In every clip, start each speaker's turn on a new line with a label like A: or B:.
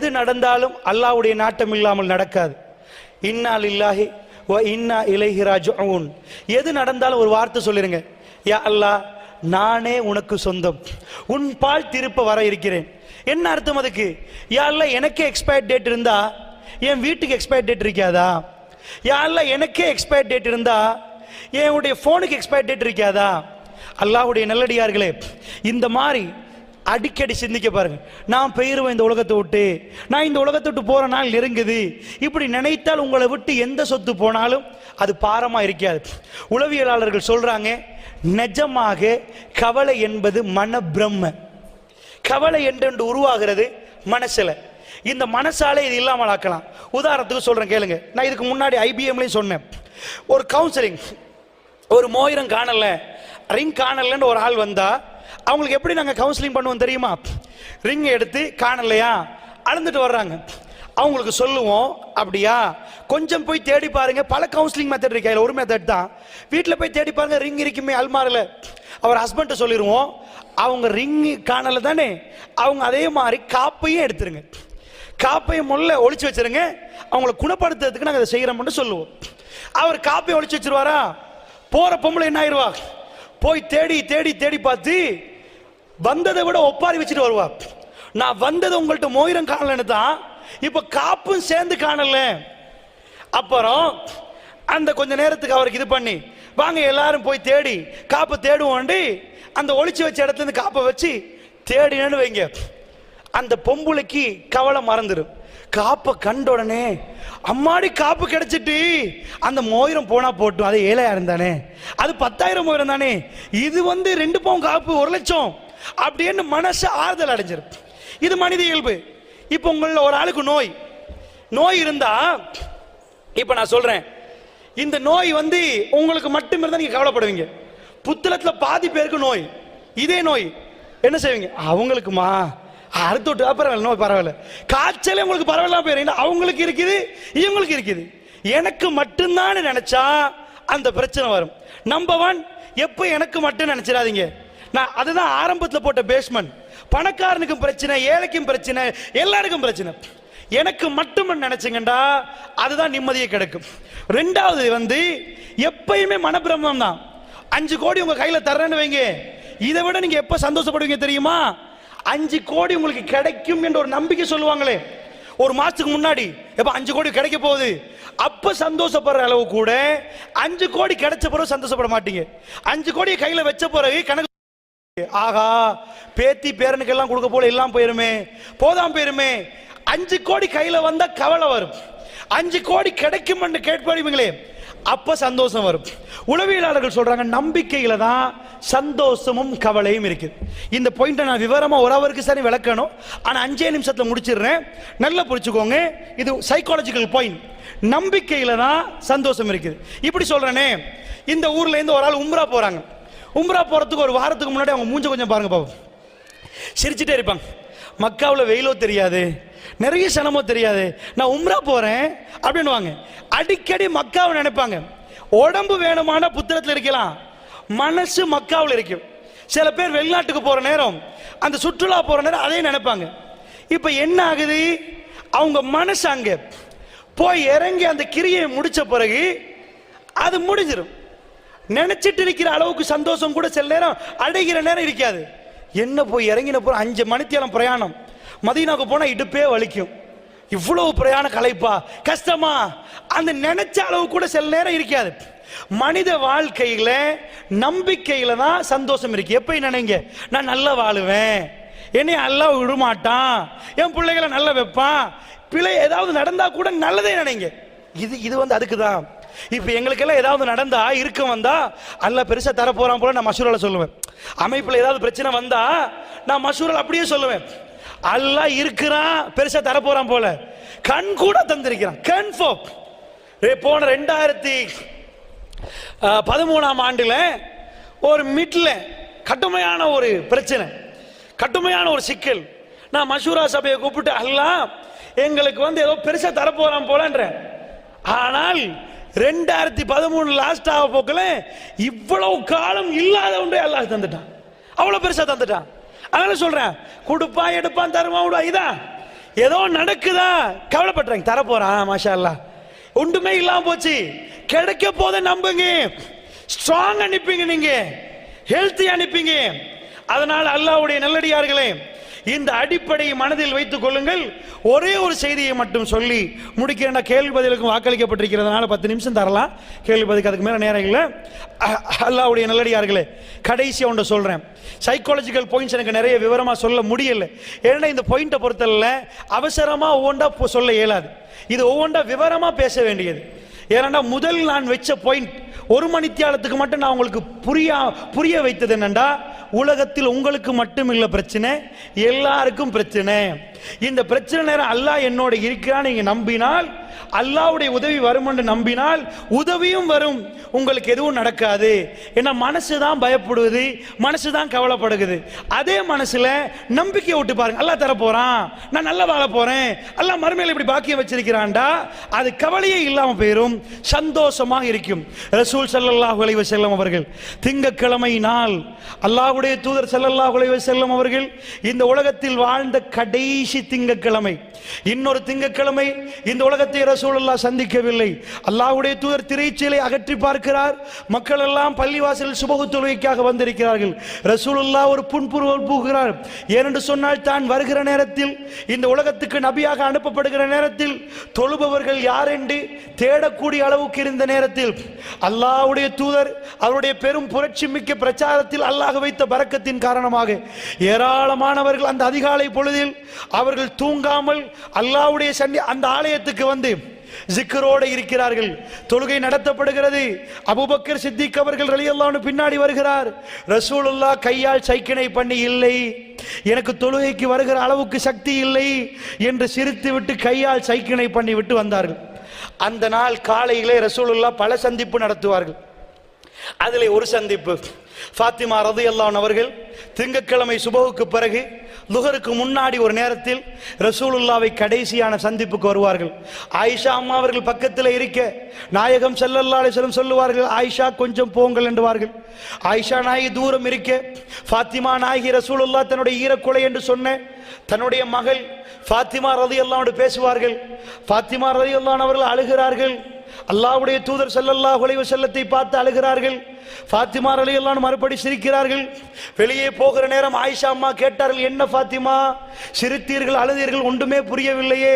A: எது நடந்தாலும் அல்லாஹ்வுடைய நாட்டம் இல்லாமல் நடக்காது. இன்னா லில்லாஹி வ இன்னா இலைஹி ராஜிஊன். எது நடந்தாலும் ஒரு வார்த்தை சொல்லிருங்க, யா அல்லாஹ் நானே உனக்கு சொந்தம், உன் பால் திருப்ப வர இருக்கிறேன். என்ன அர்த்தம் அதுக்கு? யா அல்லாஹ் எனக்கே எக்ஸ்பயர் டேட் இருந்தா என் வீட்டுக்கு எக்ஸ்பயர் டேட் இருக்காதா? யா அல்லாஹ் எனக்கே எக்ஸ்பயர் டேட் இருந்தா என்னுடைய போனுக்கு எக்ஸ்பயர் டேட் இருக்காதா? அல்லாஹ்வுடைய நல்லடியார்களே, இந்த மாதிரி அடிக்கடி சிந்திக்க பாருங்க. நான் பெயருவேன் இந்த உலகத்தை விட்டு, நான் இந்த உலகத்தை விட்டு போற நாள் நெருங்குது. இப்படி நினைத்தால் உங்களை விட்டு எந்த சொத்து போனாலும் அது பாரமா இருக்காது. உளவியலாளர்கள் சொல்றாங்க, நிஜமாக கவலை என்பது மன பிரம்ம. கவலை என்று உருவாகிறது மனசுல. இந்த மனசாலே இது இல்லாமல் ஆக்கலாம். உதாரணத்துக்கு சொல்றேன் கேளுங்க. நான் இதுக்கு முன்னாடி ஐபிஎம்லையும் சொன்னேன். ஒரு கவுன்சிலிங், ஒரு மோயிரம் காணல, ரிங் காணலன்னு ஒரு ஆள் வந்தா அவங்களுக்கு எப்படி நாங்கள் கவுன்சிலிங் பண்ணுவோம் தெரியுமா? ரிங் எடுத்து காணலையா அளந்துட்டு வர்றாங்க, அவங்களுக்கு சொல்லுவோம், அப்படியா கொஞ்சம் போய் தேடி பாருங்க. பல கவுன்சிலிங் மெத்தட் இருக்கு, அதில் ஒரு மெத்தட் தான். வீட்டில் போய் தேடி பாருங்க, ரிங் இருக்குமே அல்மாரில். அவர் ஹஸ்பண்ட்டை சொல்லிடுவோம், அவங்க ரிங் காணல தானே, அவங்க அதே மாதிரி காப்பையும் எடுத்துருங்க, காப்பையும் முள்ள ஒளிச்சு வச்சிருங்க, அவங்களை குணப்படுத்துறதுக்கு நாங்கள் அதை செய்யறோம்னு சொல்லுவோம். அவர் காப்பையை ஒளிச்சு வச்சிருவாரா? போற பொம்பளை என்ன ஆயிடுவா? போய் தேடி தேடி தேடி பார்த்து வந்ததை விட ஒப்பாரி வச்சுட்டு வருவா. நான் வந்தது உங்கள்கிட்ட மோயிரம் காணலன்னு தான், இப்ப காப்பும் சேர்ந்து காணல. அப்புறம் அந்த கொஞ்ச நேரத்துக்கு அவருக்கு இது பண்ணி, வாங்க எல்லாரும் போய் தேடி காப்பை தேடுவோம், அந்த ஒளிச்சு வச்ச இடத்துல இருந்து காப்பை வச்சு தேடினு வைங்க, அந்த பொம்புளைக்கு கவலை மறந்துடும். காப்பை கண்ட உடனே அம்மாடி காப்பு கிடைச்சிட்டு, அந்த மோயிரம் போனா போட்டும், அது 7,000 தானே, அது 10,000 மோயிரம் தானே, இது 2 பவுன் காப்பு 1,00,000 அப்படின்னு மனசு ஆறுதல் அடைஞ்சிரும். இது மனித இயல்பு. இப்ப உங்கள ஒரு ஆளுக்கு நோய் இருந்தா, இப்ப நான் சொல்றேன், இந்த நோய் உங்களுக்கு மட்டும் இருந்தா நீங்க கவலைப்படுவீங்க. புத்தளத்துல பாதி பேருக்கு நோய், இதே நோய் என்ன செய்வீங்க? அவங்களுக்குமா அறுத்து பரவாயில்ல, நோய் பரவாயில்ல, காய்ச்சலே உங்களுக்கு பரவாயில்ல போயிரு, அவங்களுக்கு இருக்குது இவங்களுக்கு இருக்குது, எனக்கு மட்டும்தான் நினைச்சா அந்த பிரச்சனை வரும். நம்பர் 1, எப்ப எனக்கு மட்டும் நினைச்சிடாதீங்க. நான் அதுதான் ஆரம்பத்தில் போட்ட பேஸ்மெண்ட். பணக்காரனுக்கும் பிரச்சனை, ஏழைக்கும் பிரச்சனை, எல்லாருக்கும் பிரச்சனை. எனக்கு மட்டும் நினைச்சுங்கண்டா அதுதான் நிம்மதியை கிடைக்கும். ரெண்டாவது எப்பயுமே மனப்பிரமம் தான். 5 கோடி உங்க கையில தர்றேன்னு வைங்க, இதை விட நீங்க எப்ப சந்தோஷப்படுவீங்க தெரியுமா? 5 கோடி உங்களுக்கு கிடைக்கும் என்ற ஒரு நம்பிக்கை சொல்லுவாங்களே, ஒரு மாசத்துக்கு முன்னாடி எப்ப 5 கோடி கிடைக்க போகுது, அப்ப சந்தோஷப்படுற அளவு கூட 5 கோடி கிடைச்ச பிறகு சந்தோஷப்பட மாட்டீங்க. 5 கோடியை கையில வச்ச பிறகு கணக்கு, ஆகா பேத்தி பேரனுக்கு எல்லாம் கொடுக்க போல எல்லாம் போயிருமே, போதாம் போயிருமே. 5 கோடி கையில வந்தா கவலை வரும். 5 கோடி கிடைக்கும் என்று கேட்பீங்களே, அப்ப சந்தோஷம் வரும். உளவியலாளர்கள் சொல்றாங்க, நம்பிக்கையில தான் சந்தோஷமும் கவலையும் இருக்கு. இந்த பாயிண்ட் நான் விவரமா ஒரு அவருக்கு சரி விளக்கணும், ஆனா 5 நிமிஷத்துல முடிச்சிடுறேன், நல்லா புரிச்சுக்கோங்க. இது சைக்காலஜிக்கல் பாயிண்ட். நம்பிக்கையில தான் சந்தோஷம் இருக்குது. இப்படி சொல்றேனே, இந்த ஊர்ல இருந்து ஒரு ஆள் உம்ரா போறாங்க. உம்ரா போறதுக்கு ஒரு வாரத்துக்கு முன்னாடி அவங்க மூஞ்ச கொஞ்சம் பாருங்க பாப்போம், சிரிச்சுட்டே இருப்பாங்க. மக்காவில் வெயிலோ தெரியாது, நிறைய சனமோ தெரியாது, நான் உம்ரா போறேன் அப்படின்னு வாங்க. அடிக்கடி மக்காவை நினைப்பாங்க. உடம்பு வேணுமான புத்தகத்தில் இருக்கலாம், மனசு மக்காவில் இருக்கும். சில பேர் வெளிநாட்டுக்கு போற நேரம், அந்த சுற்றுலா போற நேரம் அதையும் நினைப்பாங்க. இப்ப என்ன ஆகுது? அவங்க மனசு அங்க போய் இறங்கி அந்த கிரியை முடிச்ச பிறகு அது முடிஞ்சிடும். நினைச்சிட்டு இருக்கிற அளவுக்கு சந்தோஷம் கூட சில நேரம் அடைகிற நேரம் இருக்காது. என்ன போய் இறங்கின போற 5 மணித்தியாலம் பிரயாணம், மதீனாவுக்கு போனா இடுப்பே வலிக்கும், இவ்வளவு பிரயாண களைப்பா கஷ்டமா, அந்த நினைச்ச அளவு கூட சில நேரம் இருக்காது. மனித வாழ்க்கையில நம்பிக்கையில தான் சந்தோஷம் இருக்கு. எப்ப நினைங்க, நான் நல்லா வாழுவேன், என்னை அல்லாஹ் விடமாட்டான், என் பிள்ளைகளை நல்லா வைப்பான், பிள்ளை ஏதாவது நடந்தா கூட நல்லதே நினைங்க. இது அதுக்குதான். இப்ப எங்களுக்கெல்லாம் ஏதாவது நடந்தா இருக்க வந்தா அல்லாஹ் பெருசா தர போறான் போல நான் மசூரால சொல்லுவேன். அமைப்புல ஏதாவது பிரச்சனை வந்தா நான் மசூரால அப்படியே சொல்லுவேன், அல்லாஹ் இருக்கிறான் பெருசா தர போறான் போல, கண் கூட தந்திருக்கிறான். கன்ஃபார்ம். போன 2013ஆம் ஆண்டுல ஒரு மிட்ல கடுமையான ஒரு பிரச்சனை, கடுமையான ஒரு சிக்கல். நான் மசூரா சபையை கூப்பிட்டு, அல்லாஹ் எங்களுக்கு ஏதோ பெருசா தர போறான் போலன்ற. ஆனால் 2013 லாஸ்ட் ஆக போக்கல இவ்வளவு காலம் இல்லாத ஒன்றே அல்லாஹ் தந்துட்டான், அவ்வளவு பெருசா தந்துட்டான். அதனால சொல்றேன், கொடுப்பான் எடுப்பான் தருவான் விடுவா, இதான் ஏதோ நடக்குதா கவலைப்படுறாங்க, தரப்போறான் மாஷா அல்லாஹ். ஒன்றுமே இல்லாம போச்சு, கிடைக்க போத நம்புங்க, ஸ்ட்ராங் அனுப்பிங்க, நீங்க ஹெல்த்தி அனுப்பிங்க. அதனால் அல்லாஹ்வுடைய நல்லடியார்களே, இந்த அடிப்படையை மனதில் வைத்துக் கொள்ளுங்கள். ஒரே ஒரு செய்தியை மட்டும் சொல்லி முடிக்கிறேன். கேள்வி பதிலுக்கும் வாக்களிக்கப்பட்டிருக்கிறதுனால 10 நிமிஷம் தரலாம், கேள்வி பதிலுக்கு அதுக்கு மேல நேரம் இல்லை. அல்லாஹ்வுடைய நல்லடியார்களே, கடைசியா ஒன்று சொல்றேன். சைக்காலஜிக்கல் பாயிண்ட்ஸ் எனக்கு நிறைய விவரமா சொல்ல முடியல, ஏன்னா இந்த பாயிண்ட்டை பொறுத்தல அவசரமா ஒவ்வொன்றா சொல்ல இயலாது. இது ஒவ்வொன்றா விவரமா பேச வேண்டியது. ஏன்னா முதல் நான் வச்ச பாயிண்ட் 1 மணித்தியாலத்துக்கு மட்டும் நான் உங்களுக்கு புரிய வைத்தது என்னண்டா, உலகத்தில் உங்களுக்கு மட்டும் இல்ல பிரச்சனை, எல்லாருக்கும் பிரச்சனை. இந்த பிரச்சனை நேரம் அல்லாஹ் என்னோட இருக்கிறான் நீங்க நம்பினால், அல்லாஹ்வுடைய உதவி வரும் என்று நம்பினால் உதவியும் வரும், உங்களுக்கு எதுவும் நடக்காது. ஏன்னா மனசுதான் பயப்படுவது, மனசுதான் கவலைப்படுகிறது. அதே மனசுல நம்பிக்கை விட்டு பாருங்க, அல்லாஹ் தர போறான், நான் நல்லா வாழ போறேன், அல்லாஹ் மறுமையில இப்படி பாக்கியம் வச்சிருக்கிறான்டா, அது கவலையே இல்லாம போயிரும், சந்தோஷமாக இருக்கும். ரசூல் ஸல்லல்லாஹு அலைஹி வஸல்லம் அவர்கள் திங்கட்கிழமை நாள் அல்லாஹ்வுடைய தூதர் ஸல்லல்லாஹு அலைஹி வஸல்லம் அவர்கள் இந்த உலகத்தில் வாழ்ந்த கடைசி திங்கட்கிழமை, இன்னொரு திங்கட்கிழமை இந்த உலகத்தை ரசூலுல்லாஹ் சந்திக்கவில்லை. அல்லாஹ்வுடைய தூதர் திரைச்சீலை அகற்றி பார்க்கிறார், மக்கள் எல்லாம் பள்ளிவாசலில் சுபஹ் தொழுகைக்காக வந்திருக்கிறார்கள். ரசூலுல்லாஹ் ஒரு புன்முறுவல் பூக்கிறார். ஏனென்று சொன்னால், தான் வருகிற நேரத்தில், இந்த உலகத்துக்கு நபியாக அனுப்பப்படுகிற நேரத்தில் தொழுபவர்கள் யார் என்று தேடக்கூடிய அளவுக்கு இருந்த நேரத்தில் அல்லாஹ்வுடைய தூதர் அவருடைய பெரும் புரட்சி மிக்க பிரச்சாரத்தில் அல்லாஹ் வைத்த பரக்கத்தின் காரணமாக ஏராளமானவர்கள் அந்த அதிகாலை பொழுதில் அவர்கள் தூங்காமல் அல்லாஹ்வுடைய அந்த ஆலயத்துக்கு வந்து ஜிக்ரோடு இருக்கிறார்கள். தொழுகை நடத்தப்படுகிறது. அபூபக்கர் சித்திக் அவர்கள் ரலியல்லாஹு அன்ஹு பின்னாடி வருகிறார். ரசூலுல்லாஹ் கையால் சைக்கினை பண்ணி, இல்லை எனக்கு தொழுகைக்கு வருகிற அளவுக்கு சக்தி இல்லை என்று சிரித்து விட்டு கையால் சைக்கினை பண்ணி விட்டு வந்தார்கள். அந்த நாள் காலையிலே ரசூலுல்லாஹ் பல சந்திப்பு நடத்துவார்கள். அதிலே ஒரு சந்திப்பு, ஃபாத்திமா ரலியல்லாஹு அன்ஹா அவர்கள் திங்கட்கிழமை சுபஹுக்கு பிறகு லுஹருக்கு முன்னாடி ஒரு நேரத்தில் ரசூலுல்லாவை கடைசியான சந்திப்புக்கு வருவார்கள். ஆயிஷா அம்மா அவர்கள் பக்கத்தில் இருக்க நாயகம் ஸல்லல்லாஹு அலைஹி வஸல்லம் சொல்லுவார்கள், ஆயிஷா கொஞ்சம் போங்கள் என்றுவார்கள். ஆயிஷா நாயகி தூரம் இருக்க ஃபாத்திமா நாயகி ரசூலுல்லாஹ் தன்னுடைய ஈரக்குலை என்று சொன்ன தன்னுடைய மகள் ஃபாத்திமா ரலியல்லாஹு அன்ஹா பேசுவார்கள். ஃபாத்திமா ரலியல்லாஹு அன்ஹா அவர்கள் அழுகிறார்கள். அல்லாஹ்வுடைய தூதர் ஸல்லல்லாஹு அலைஹி வஸல்லத்தை பார்த்து அழுகிறார்கள். ஃபாத்திமா ரலியல்லாஹு அன்ஹா மறுபடி சிரிக்கிறார்கள். வெளியே போகிற நேரம் ஆயிஷா அம்மா கேட்டார்கள், என்ன ஃபாத்திமா சிரித்தீர்கள், அழுதீர்கள், ஒன்றுமே புரியவில்லையே.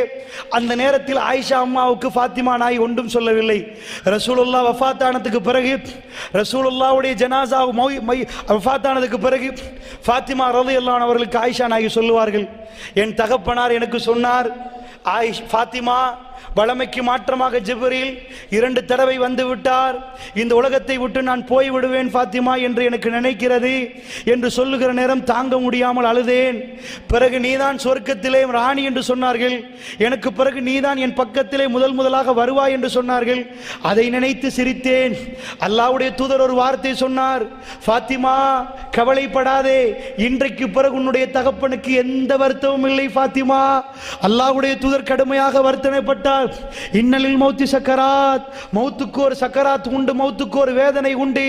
A: அந்த நேரத்தில் ஆயிஷா அம்மாவுக்கு ஃபாத்திமா நாய் ஒன்றும் சொல்லவில்லை. ரசூலுல்லாஹ் வஃபாத்தானதுக்கு பிறகு, ரசூலுல்லாஹ்வுடைய ஜனாஸா வஃபாத்தானதுக்கு பிறகு ஃபாத்திமா ரலியல்லாஹு அன்ஹா அவர்களுக்கு ஆயிஷா நாய் சொல்லுவார்கள், என் தகப்பனார் எனக்கு சொன்னார், ஃபாத்திமா வளமைக்கு மாற்றமாக ஜிப்ரீல் 2 தடவை வந்து விட்டார், இந்த உலகத்தை விட்டு நான் போய் விடுவேன் ஃபாத்திமா என்று எனக்கு நினைக்கிறது என்று சொல்லுகிற நேரம் தாங்க முடியாமல் அழுதேன். பிறகு நீதான் சொர்க்கத்திலே ராணி என்று சொன்னார்கள், எனக்கு பிறகு நீதான் என் பக்கத்திலே முதலாக வருவாய் என்று சொன்னார்கள். அதை நினைத்து சிரித்தேன். அல்லாஹ்வுடைய தூதர் ஒரு வார்த்தை சொன்னார், ஃபாத்திமா கவலைப்படாதே, இன்றைக்கு பிறகு உன்னுடைய தகப்பனுக்கு எந்த வருத்தமும் இல்லை ஃபாத்திமா. அல்லாஹ்வுடைய தூதர் கடுமையாக வருத்தனைப்பட்டார். இன்னலில் மௌத்தி சக்கராத், மௌத்துக்கு ஒரு சக்கராத் உண்டு, மௌத்துக்கு ஒரு வேதனை உண்டு.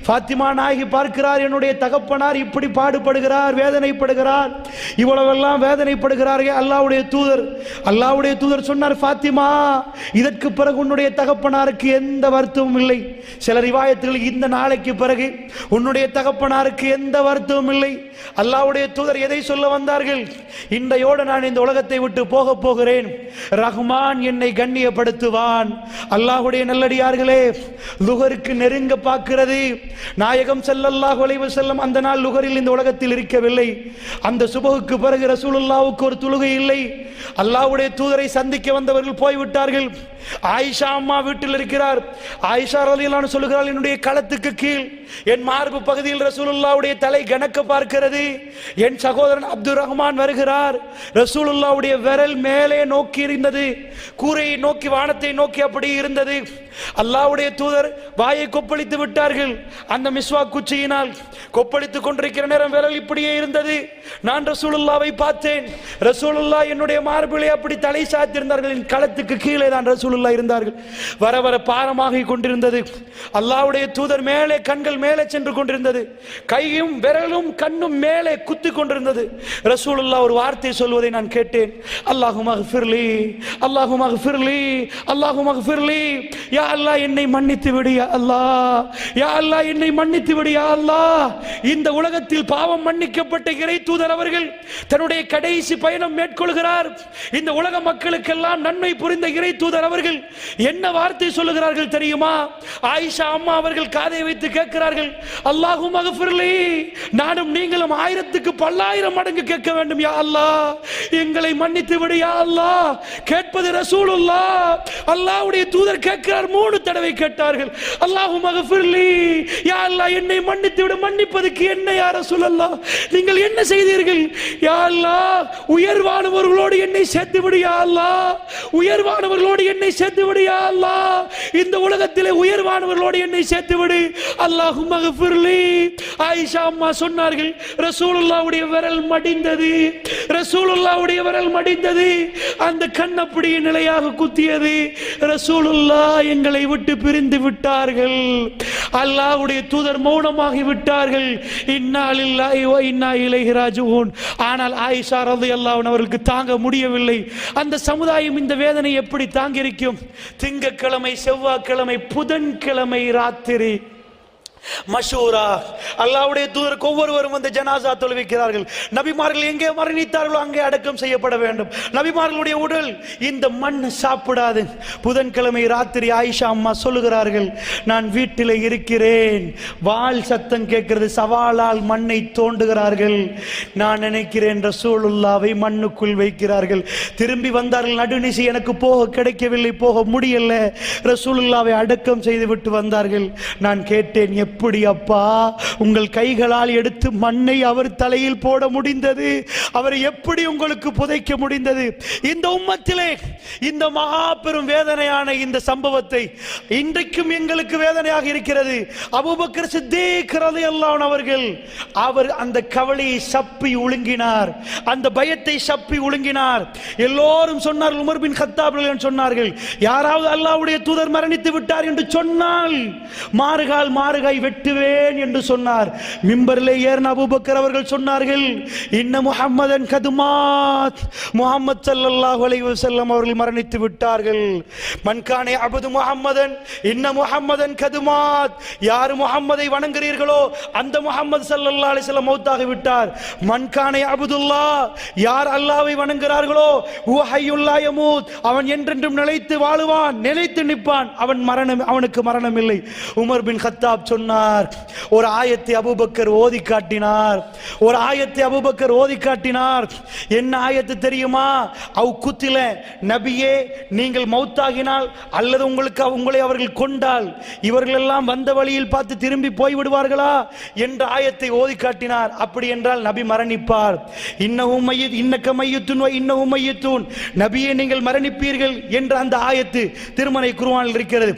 A: ஃபாத்திமா நாயகி பார்க்கிறார், என்னுடைய தகப்பனார் இப்படி பாடுபடுகிறார், வேதனைப்படுகிறார், இவ்வளவெல்லாம் வேதனைப்படுகிறார்கள். அல்லாஹ்வுடைய தூதர் சொன்னார், ஃபாத்திமா இதற்கு பிறகு உன்னுடைய தகப்பனாருக்கு எந்த வருத்தமும் இல்லை. சில ரிவாயத்துகள் இந்த நாளைக்கு பிறகு உன்னுடைய தகப்பனாருக்கு எந்த வருத்தமும் இல்லை. அல்லாஹ்வுடைய தூதர் எதை சொல்ல வந்தார்கள்? இன்றையோடு நான் இந்த உலகத்தை விட்டு போக போகிறேன், ரஹ்மான் என்னை கண்ணியப்படுத்துவான். அல்லாஹ்வுடைய நல்லடியார்களே, லுஹருக்கு நெருங்க பார்க்கிறது. நாயகம் ஸல்லல்லாஹு அலைஹி வஸல்லம் அந்த நாள் லுஹரில் இந்த உலகத்தில் இருக்கவில்லை. அந்த சுபஹுக்கு பிறகு ரசூலுல்லாஹ்வுக்கு ஒரு தொழுகை இல்லை. அல்லாஹ்வுடைய தூதரை சந்திக்க வந்தவர்கள் போய்விட்டார்கள். ஆயிஷா அம்மா வீட்டில் இருக்கிறார். ஆயிஷா ரலியல்லாஹு அன்ஹா சொல்கிறாள், என்னுடைய களத்துக்கு கீழ் என் மார்பு பகுதியில் ரசூலுல்லாஹ்வுடைய தலை கணக்க பார்க்கிறது. என் சகோதரன் அப்துர் ரஹ்மான் வருகிறார். ரசூலுல்லாஹ்வுடைய விரல் மேலே நோக்கி இருந்தது, கூரையை நோக்கி, வானத்தை நோக்கி அப்படி இருந்தது. அல்லாஹ்வுடைய தூதர் வாயை கொப்பளித்து விட்டார்கள். அந்த மிஸ்வாக் குச்சியினால் கொப்பளித்துக் கொண்டிருக்கிற நேரம் விரல் இப்படியே இருந்தது. நான் ரசூலுல்லாவை பார்த்தேன். ரசூலுல்லாஹ் என்னுடைய மார்பிலே அப்படி தலை சாய்த்திருந்தார்கள். என் களத்துக்கு கீழே தான் ரசூலுல்லாஹ் இருந்தார்கள். வர வர பாரமாகி கொண்டிருந்தது. அல்லாஹ்வுடைய தூதர் மேலே, கண்கள் மேலே சென்று கொண்டிருந்தது. கையும் விரலும் கண்ணும் மேலே குத்தி கொண்டிருந்தது. ரசூலுல்லாஹ் ஒரு வார்த்தை சொல்வதை நான் கேட்டேன். அல்லாஹும்ம ஃபிர்லி, அல்லாஹும்ம ஃபிர்லி, அல்லாஹும்ம ஃபிர்லி. யா அல்லாஹ் என்னை மன்னித்து விடு யா அல்லாஹ், யா அல்லாஹ் என்னை மன்னித்து விடு யா அல்லாஹ். இந்த உலகத்தில் பாவம் மன்னிக்கப்பட்ட இறை தூதர் அவர்கள் தன்னுடைய கடைசி பயணம் மேற்கொள்கிறார். இந்த உலக மக்களுக்கெல்லாம் நன்மை புரிந்த இறை தூதர் அவர்கள் என்ன வார்த்தை சொல்லுகிறார்கள் தெரியுமா? ஆயிஷா அம்மா அவர்கள் காதை வைத்து கேட்கிறார்கள், அல்லாஹும்ம ஃபிர்லி, நானும் நீங்களும் 1000க்கு 10,000 மடங்கு கேட்க வேண்டும் யா அல்லாஹ், எங்களை மன்னித்து விடு யா அல்லாஹ். கேட்பது ரசூலுல்லாஹ். அல்லாஹ்வுடைய தூதர் கேட்கிறார். 3 தடவை கேட்டார்கள். அல்லாஹும்ம ஃபிர்லி, யா அல்லாஹ் என்னை மன்னித்து விடு. மன்னிப்பதற்கு என்ன யா ரசூலல்லாஹ், நீங்கள் என்ன செய்தீர்கள்? யா அல்லாஹ் உயர்வானவர்களோடு என்னை சேர்த்து விடு யா அல்லாஹ், உயர்வானவர்களோடு என்னை சேர்த்து விடு யா அல்லாஹ், இந்த உலகத்திலே உயர்வானவர்களோடு என்னை சேர்த்து விடு. அல்லாஹும்ம ஃபிர்லி. ஆயிஷா அம்மா சொன்னார்கள், ரசூலுல்லாஹ்வுடைய விரல் மடிந்தது, ரசூலுல்லாஹ்வுடைய விரல் மடிந்தது. அந்த கண் அப்படியே நிலையாக குத்தியது. ரசூலுல்லாஹ் எங்களை விட்டு பிரிந்து விட்டார்கள். அல்லாஹ்வுடைய தூதர் மௌனமாகி விட்டார்கள். இன்னா லில்லாஹி வ இன்னா இலைஹி ராஜிஊன். ஆனால் ஆயிஷா ரலியல்லாஹு அன்ஹா அவர்களுக்கு தாங்க முடியவில்லை. அந்த சமுதாயம் இந்த வேதனை எப்படி தாங்கியிருக்கும்? திங்கட்கிழமை, செவ்வாய்க்கிழமை, புதன்கிழமை ராத்திரி மஷூரா அல்லாஹ்வுடைய தூதருக்கு ஒவ்வொருவரும் வந்து ஜனாசா தொழுவிக்கிறார்கள். நபிமார்கள் எங்கே மரணித்தார்களோ அங்கே அடக்கம் செய்யப்பட வேண்டும். நபிமார்களுடைய உடல் இந்த மண் சாப்பிடாது. புதன்கிழமை ராத்திரி ஆயிஷா அம்மா சொல்லுகிறார்கள், நான் வீட்டில் இருக்கிறேன், வாள் சத்தம் கேட்கிறது, சவாலால் மண்ணை தோண்டுகிறார்கள். நான் நினைக்கிறேன் ரசூலுல்லாவை மண்ணுக்குள் வைக்கிறார்கள். திரும்பி வந்தார்கள். நடுநிசி எனக்கு போக கிடைக்கவில்லை, போக முடியல. ரசூலுல்லாவை அடக்கம் செய்து விட்டு வந்தார்கள். நான் கேட்டேன், எப்படி அப்பா உங்கள் கைகளால் எடுத்து மண்ணை அவர் தலையில் போட முடிந்தது? அவரை எப்படி உங்களுக்கு புதைக்க முடிந்தது? இந்த உம்மத்திலே இந்த மகா பெரும் வேதனையான இந்த சம்பவத்தை இன்றைக்கும் எங்களுக்கு வேதனையாக இருக்கிறது. அபூபக்கர் சித்தீக் ரலியல்லாஹு அன்ஹு அவர்கள் அவர் அந்த கவலையை சப்பி ஒழுங்கினார், அந்த பயத்தை சப்பி ஒழுங்கினார். எல்லோரும் சொன்னார்கள், உமர் பின் கத்தாப் சொன்னார்கள், யாராவது அல்லாஹ்வுடைய தூதர் மரணித்து விட்டார் என்று சொன்னால் மாறுகால் மாறுகாய் வெட்டுவேன் என்று சொன்னார். மிம்பரிலே ஏறின அபூபக்கர் அவர்கள் சொன்னார்கள், இன்ன முஹம்மதன் கதுமாத், முஹம்மது ஸல்லல்லாஹு அலைஹி வஸல்லம் அவர்கள் மரணித்து விட்டார்கள். மன் கான அபது முஹம்மதன் இன்ன முஹம்மதன் கதுமாத், யார் முஹம்மதை வணங்குகிறீர்களோ அந்த முஹம்மது ஸல்லல்லாஹு அலைஹி வஸல்லம் மௌத்தாகி விட்டார். மன் கான அபதுல்லாஹ், யார் அல்லாஹ்வை வணங்குகிறார்களோ ஹுவ ஹய்யுல் லா யமூத், அவன் என்றென்றும் நிலைத்து வாழுவான், நிலைத்து நிற்பான், அவனுக்கு மரணம் இல்லை. உமர் பின் கத்தாப் சொன்னார், ஒரு ஆயத்தை அபூபக்கர் ஓதி காட்டினார். ஒரு ஆயத்தை அபூபக்கர் ஓதி காட்டினார். என்ன ஆயத்து தெரியுமா? அவ் குத்தில நபியே, நீங்கள் மௌத்தாகினால் அல்லது உங்களை அவர்கள் கொண்டால் இவர்கள் எல்லாம் வந்த வழியில் பார்த்து திரும்பி போய் விடுவார்களா என்ற ஆயத்தை ஓதி காட்டினார். அப்படி என்றால் நபி மரணிப்பார். இன்னஹும் மையத் இன்னக மையத்துன் வ இன்னஹும் மையத்துன், நபியே நீங்கள் மரணிப்பீர்கள் என்ற அந்த ஆயத்து திருமறை குர்ஆனில் இருக்கிறது.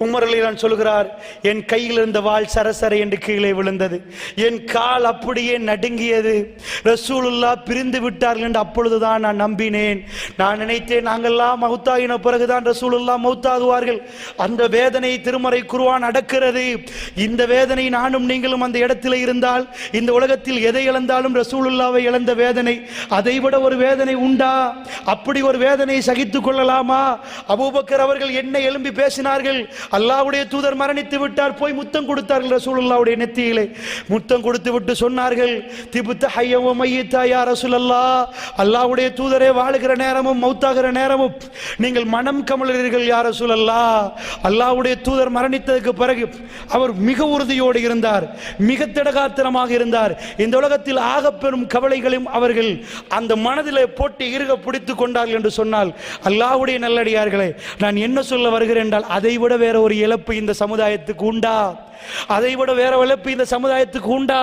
A: உமர் ரலியல்லாஹு சொல்கிறார், என் கையில் இருந்த வாள் சரசர என்று கீழே விழுந்தது, என் கால் அப்படியே நடுங்கியது. ரசூலுல்லாஹ் பிரிந்து விட்டார்கள் என்று அப்பொழுதுதான் நான் நம்பினேன். நான் நினைத்தேன் நாங்கள்லாம் மௌத்தாகின பிறகுதான் ரசூலுல்லாஹ் மௌத்தாகுவார்கள். அந்த வேதனை திருமறை குர்ஆன் அடக்கிறது. இந்த வேதனை நானும் நீங்களும் அந்த இடத்தில் இருந்தால், இந்த உலகத்தில் எதை இழந்தாலும் ரசூலுல்லாவை இழந்த வேதனை, அதைவிட ஒரு வேதனை உண்டா? அப்படி ஒரு வேதனையை சகித்துக் கொள்ளலாமா? அபூபக்கர் அவர்கள் என்ன எழும்பி பேசினார்கள், அல்லாஹ்வுடைய தூதர் மரணித்து விட்டார், போய் முத்தம் கொடுத்தார்கள் ரசூலுல்லாஹ்வுடைய நெத்தியிலே. முத்தம் கொடுத்து விட்டு சொன்னார்கள், திபுத்த ஹய்ய வ மய்யித்தா யா ரசூலல்லாஹ், அல்லாஹ்வுடைய தூதரே வாழுகிற நேரமும் மௌத்தாகிற நேரமும் நீங்கள் மனம் கமழுகிறீர்கள் யா ரசூலல்லாஹ். அல்லாஹ்வுடைய தூதர் மரணித்ததற்கு பிறகு அவர் மிக உறுதியோடு இருந்தார், மிக திடகாத்திரமாக இருந்தார். இந்த உலகத்தில் ஆகப்பெரும் கவலைகளையும் அவர்கள் அந்த மனதிலே போட்டு இறுக பிடித்துக் கொண்டார்கள் என்று சொன்னால், அல்லாஹ்வுடைய நல்லடியார்களே, நான் என்ன சொல்ல வருகிறேன் என்றால், அதைவிட வேற ஒரு இழப்பு இந்த சமுதாயத்துக்கு உண்டா? அதைவிட வேற உழைப்பு இந்த சமுதாயத்துக்கு உண்டா?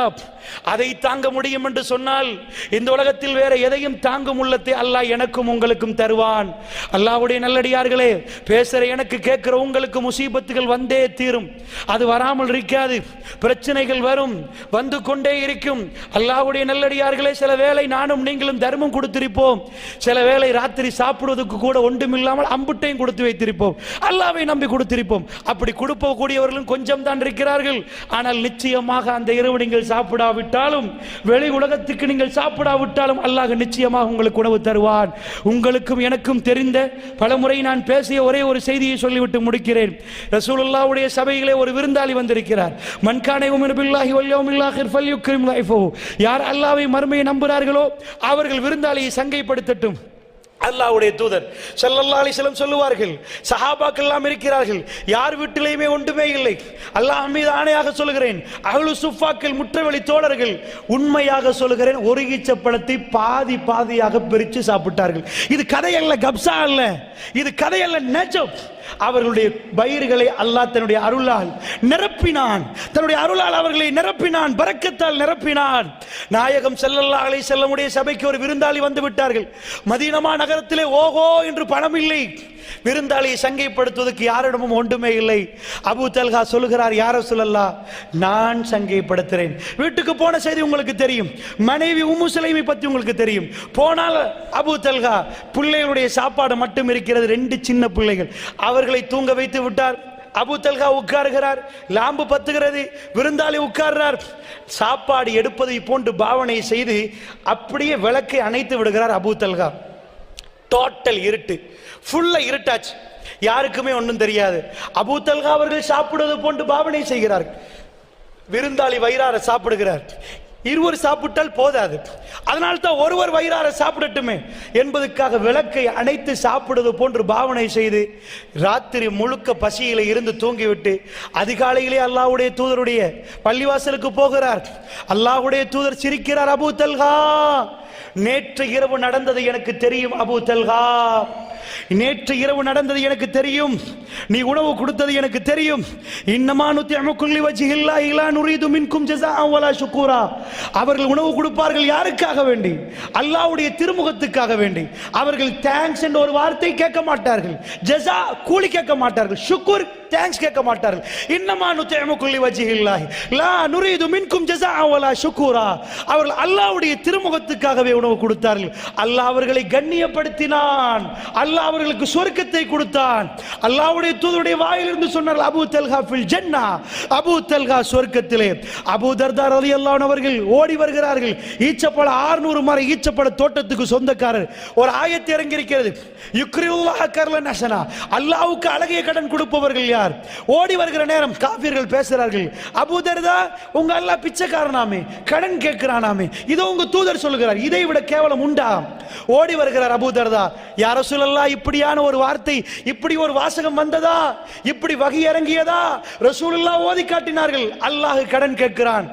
A: அதை தாங்க முடியும் என்று சொன்னால் இந்த உலகத்தில் வேற எதையும் தாங்கும் உள்ளத்தை அல்லாஹ் எனக்கும் உங்களுக்கும் தருவான். அல்லாஹ்வுடைய நல்லடியார்களே, பேசுற எனக்கு கேட்கிற உங்களுக்கு முசீபத்துகள் வந்தே தீரும். அது வராமல் இருக்காது. பிரச்சனைகள் வரும், வந்து கொண்டே இருக்கும். அல்லாஹ்வுடைய நல்லடியார்களே, சில வேளை நானும் நீங்களும் தர்மம் கொடுத்திருப்போம். சில வேளை ராத்திரி சாப்பிடுவதற்கு கூட ஒன்றுமில்லாமல் அம்புட்டையும் கொடுத்து வைத்திருப்போம். அல்லாஹ்வை நம்பி கொடுத்திருப்போம். அப்படி கொடுப்ப கூடியவர்களும் கொஞ்சம் தான் இருக்கிறார்கள். ஆனால் நிச்சயமாக அந்த இரவு நீங்கள் சாப்பிடாவிட்டாலும், வெளி உலகத்துக்கு நீங்கள் சாப்பிடாவிட்டாலும் அல்லாஹ் நிச்சயமாக உங்களுக்கு உணவு தருவான். உங்களுக்கும் எனக்கும் தெரிந்த பலமுறை நான் பேசிய ஒரே ஒரு செய்தியை சொல்லிவிட்டு முடிக்கிறேன். ரசூலுல்லாஹ்வுடைய சபையிலே ஒரு விருந்தாளி வந்திருக்கிறார். மன்கானை உமின் பில்லாஹி வல் யௌமில் ஆகிர் ஃபல்யுக்ரிம் லைஃபஹு. யார் அல்லாஹ்வை மறுமையை நம்புகிறார்களோ அவர்கள் விருந்தாளியை சங்கைப்படுத்தட்டும். அல்லாஹ்வுடைய தூதர் ஸல்லல்லாஹு அலைஹி வஸல்லம் சொல்லுவார்கள், சஹாபாக்கள் எல்லாம் இருக்கிறார்கள், யார் வீட்டிலேயுமே ஒன்றுமே இல்லை. அல்லாஹ் மீது ஆணையாக சொல்கிறேன், அஹ்லு சுஃபாக்கள் முற்றவெளி தோழர்கள், உண்மையாக சொல்கிறேன், ஒரு ஈச்சப்பழத்தை பாதி பாதியாக பிரித்து சாப்பிட்டார்கள். இது கதையல்ல, கப்சா அல்ல, இது கதையல்ல, நிஜம். அவர்களுடைய வயிறுகளை அல்லாஹ் தன்னுடைய அருளால் நிரப்பினான். தன்னுடைய அருளால் அவர்களை நிரப்பினான், பரக்கத்தால் நிரப்பினான். நாயகம் ஸல்லல்லாஹு அலைஹி வஸல்லம் சபைக்கு ஒரு விருந்தாளி வந்து விட்டார்கள். மதீனா நகரத்திலே ஓஹோ என்று பணம் இல்லை. விருந்தாளியை சங்கைப்படுத்துவதற்கு யாரிடமும் ஒன்றுமே இல்லை. அபூ தல்ஹா சொல்லுகிறார், யா ரசூலல்லாஹ், நான் சங்கைப்படுத்துறேன். வீட்டுக்கு போன செய்தி உங்களுக்கு தெரியும், மனைவி உம்மு சுலைமை பற்றி உங்களுக்கு தெரியும். போனால் அபூ தல்ஹா, பிள்ளைகளுடைய சாப்பாடு மட்டும் இருக்கிறது, 2 சின்ன பிள்ளைகள், அவர்களை தூங்க வைத்து விட்டார். அபூ தல்ஹா உட்காருகிறார், லாம்பு பத்துகிறது, விருந்தாளி உட்கார்றார். சாப்பாடு எடுப்பதை போன்று பாவனை செய்து அப்படியே விளக்கை அணைத்து விடுகிறார் அபூ தல்ஹா. டோட்டல் இருட்டு, ஃபுல்லா இருட்டாச்சு, யாருக்குமே ஒன்றும் தெரியாது. அபூ தல்ஹா அவர்கள் சாப்பிடுவது போன்று பாவனை செய்கிறார்கள். விருந்தாளி வயிறார சாப்பிடுகிறார். இருவர் சாப்பிட்டால் போதாது, அதனால் தான் ஒருவர் வயிறார சாப்பிடட்டுமே என்பதற்காக விளக்கை அணைத்து சாப்பிடுவது போன்று பாவனை செய்து ராத்திரி முழுக்க பசியில இருந்து தூங்கிவிட்டு அதிகாலையிலே அல்லாஹ்வுடைய தூதருடைய பள்ளிவாசலுக்கு போகிறார். அல்லாஹ்வுடைய தூதர் சிரிக்கிறார், அபூ தல்ஹா, நேற்று இரவு நடந்தது எனக்கு தெரியும் அபூ தல்ஹா, நேற்று இரவு நடந்தது எனக்கு தெரியும், நீ உணவு கொடுத்தது எனக்கு தெரியும். இன்னமா நுத்இமுக்கும் லிவஜ்ஹில்லாஹி லா நுரீது மின்கும் ஜஸாஅன் வலா ஷுக்கூரா. அவர்கள் உணவு கொடுப்பார்கள் யாருக்காக வேண்டி? அல்லாஹ்வுடைய திருமுகத்துக்காக வேண்டி. அவர்கள் தேங்க்ஸ் என்ற ஒரு வார்த்தை கேட்க மாட்டார்கள், ஜஸா கூலி கேட்க மாட்டார்கள், ஷுக்கூர் தேங்க்ஸ் கேட்க மாட்டார்கள். இன்னமா நுத்இமுக்கும் லிவஜ்ஹில்லாஹி லா நுரீது மின்கும் ஜஸாஅன் வலா ஷுக்கூரா. அவர்கள் அல்லாஹ்வுடைய திருமுகத்துக்காகவே உணவு கொடுத்தார்கள். அல்லாஹ் அவர்களை கண்ணியப்படுத்தினான், அல்லாஹ் அவர்களுக்கு சொர்க்கத்தை கொடுத்தான். அல்லாஹ்வுடைய தூதருடைய வாயிலிருந்து சொன்னார், அபூ தல்ஹா ஃபில் ஜன்னா, அபூ தல்ஹா சொர்க்கத்திலே. அபூ தர்தா ரலியல்லாஹு அன்ஹு அவர்கள் ஓடி வருகிறார்கள். ஈச்சப்பழ 600 மர ஈச்சப்பழ தோட்டத்துக்கு சொந்தக்காரர். ஒரு ஆயத்து இறங்கி இருக்கிறது, யுக்ரியுல்லாஹ கர்லன் ஹஸனா, அல்லாஹ்வுக்கு அழகிய கடன் கொடுப்பவர்கள் யார்? ஓடி வருகிற நேரம் காஃபிர்கள் பேசுகிறார்கள், அபூ தர்தா உங்க அல்லாஹ் பிச்சைக்காரனாமே, கடன் கேட்கிறானாமே, இதோ உங்க தூதர் சொல்லுகிறார், இதை விட கேவலம் உண்டா? ஓடி வருகிறார் அபூ தர்தா, யா ரசூலல்லாஹ், இப்படியான ஒரு வார்த்தை, இப்படி ஒரு வாசகம் வந்ததா? இப்படி வகை இறங்கியதா? ரசூலுல்லாஹ் ஓதி காட்டினார்கள், அல்லாஹ் கடன் கேட்கிறான்.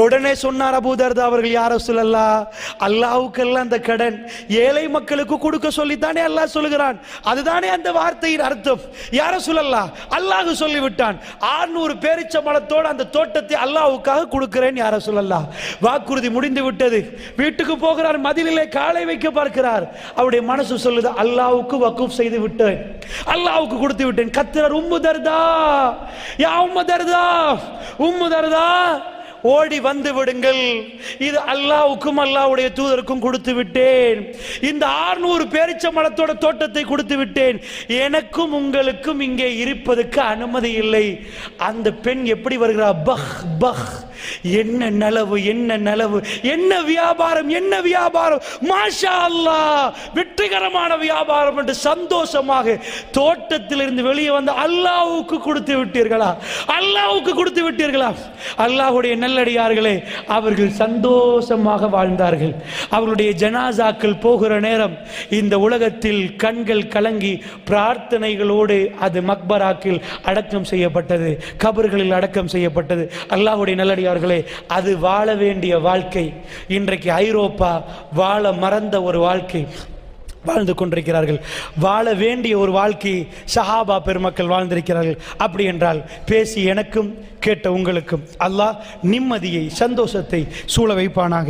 A: உடனே சொன்னார் அபூ தர்தா அவர்கள், யா ரசூலல்லாஹ், அல்லாஹ்வுக்கெல்லாம் அந்த கடன் ஏழை மக்களுக்கு கொடுக்க சொல்லித்தானே அல்லாஹ் சொல்லுகிறான், அதுதானே அந்த வார்த்தையின் அர்த்தம். யா ரசூலல்லாஹ், அல்லாஹ் சொல்லிவிட்டான், 600 பேரிச்ச மரத்தோடு அந்த தோட்டத்தை அல்லாஹ்வுக்காக கொடுக்கிறேன் யா ரசூலல்லாஹ். வாக்குறுதி முடிந்து விட்டது. வீட்டுக்கு போகிறார், மதிலிலே காலை வைக்க பார்க்கிறார். அவருடைய மனசு சொல்லுது, அல்லாஹ்வுக்கு வக்ஃப் செய்து விட்டேன், அல்லாஹ்வுக்கு கொடுத்து விட்டேன். கத்துறார், உம்மு தர்தா, யா உம்மு தர்தா, உம்மு தர்தா, ஓடி வந்து விடுங்கள், இது அல்லாஹ்வுக்கும் அல்லாஹ்வுடைய தூதருக்கும் கொடுத்து விட்டேன். இந்த 600 பேரிச்ச மரத்தோட தோட்டத்தை கொடுத்து விட்டேன், எனக்கும் உங்களுக்கும் இங்கே இருப்பதற்கு அனுமதி இல்லை. அந்த பெண் எப்படி வருகிறார்? பஹ் பஹ், என்ன நலவு, என்ன நலவு, என்ன வியாபாரம், என்ன வியாபாரம், மாஷா அல்லாஹ், வெற்றிகரமான வியாபாரம் என்று சந்தோஷமாக தோட்டத்திலிருந்து வெளியே வந்து, அல்லாஹ்வுக்கு கொடுத்து விட்டீர்களா, அல்லாஹ்வுக்கு கொடுத்து விட்டீர்களா? அல்லாஹ்வுடைய நல்லடியார்களே, அவர்கள் சந்தோஷமாக வாழ்ந்தார்கள். அவர்களுடைய ஜனாசாக்கள் போகிற நேரம் இந்த உலகத்தில் கண்கள் கலங்கி பிரார்த்தனைகளோடு அது மக்பராக்கில் அடக்கம் செய்யப்பட்டது, கபர்களில் அடக்கம் செய்யப்பட்டது. அல்லாஹ்வுடைய நல்லடியார்களே, அது வாழ வேண்டிய வாழ்க்கை இன்றைக்கு ஐரோப்பா வாழ மறந்த ஒரு வாழ்க்கை. வாழ்ந்து கொண்டிருக்கிறார்கள். வாழ வேண்டிய ஒரு வாழ்க்கையை சஹாபா பெருமக்கள் வாழ்ந்திருக்கிறார்கள். அப்படி என்றால் பேசி எனக்கும் கேட்ட உங்களுக்கும் அல்லாஹ் நிம்மதியை சந்தோஷத்தை சூழ வைப்பானாக.